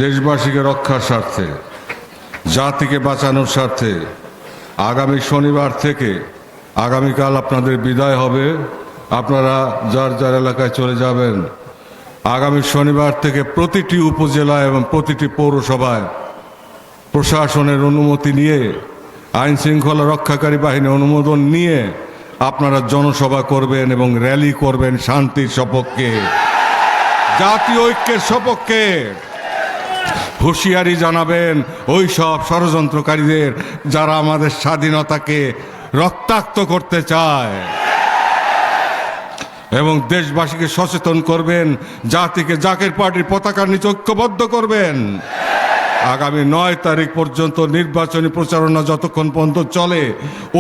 দেশবাসীকে রক্ষার স্বার্থে, জাতিকে বাঁচানোর স্বার্থে আগামী শনিবার থেকে আগামীকাল আপনাদের বিদায় হবে। আপনারা যার যার এলাকায় চলে যাবেন। আগামী শনিবার থেকে প্রতিটি উপজেলায় এবং প্রতিটি পৌরসভায় প্রশাসনের অনুমতি নিয়ে, আইন শৃঙ্খলা রক্ষাকারী বাহিনীর অনুমোদন নিয়ে আপনারা জনসভা করবেন এবং র্যালি করবেন শান্তির সপক্ষে, জাতীয় ঐক্যের সপক্ষে। হুঁশিয়ারি জানাবেন ওই সব ষড়যন্ত্রকারীদের যারা আমাদের স্বাধীনতাকে রক্তাক্ত করতে চায়, এবং দেশবাসীকে সচেতন করবেন, জাতিকে জাকের পার্টির পতাকার নিচে ঐক্যবদ্ধ করবেন। আগামী 9 তারিখ পর্যন্ত নির্বাচনী প্রচারণা যতক্ষণ পর্যন্ত চলে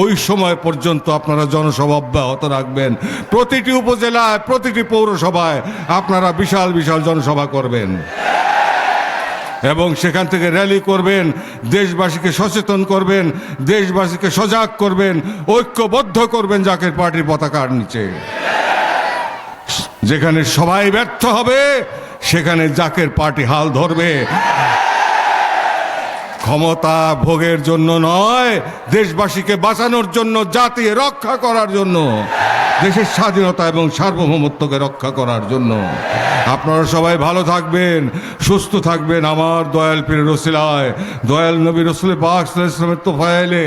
ওই সময় পর্যন্ত আপনারা জনসভা অব্যাহত রাখবেন। প্রতিটি উপজেলায়, প্রতিটি পৌরসভায় আপনারা বিশাল বিশাল জনসভা করবেন এবং সেখান থেকে র্যালি করবেন, দেশবাসীকে সচেতন করবেন, দেশবাসীকে সজাগ করবেন, ঐক্যবদ্ধ করবেন জাকের পার্টির পতাকার নিচে। যেখানে সবাই ব্যর্থ হবে সেখানে জাকের পার্টি হাল ধরবে। ক্ষমতা ভোগের জন্য নয়, দেশবাসীকে বাঁচানোর জন্য, জাতি রক্ষা করার জন্য, দেশের স্বাধীনতা এবং সার্বভৌমত্বকে রক্ষা করার জন্য। আপনারা সবাই ভালো থাকবেন, সুস্থ থাকবেন। আমার দয়াল পীরের ওসিলায়, দয়াল নবী রাসূল পাক সাল্লাল্লাহু আলাইহি ওয়াসাল্লামের তোফায়েলে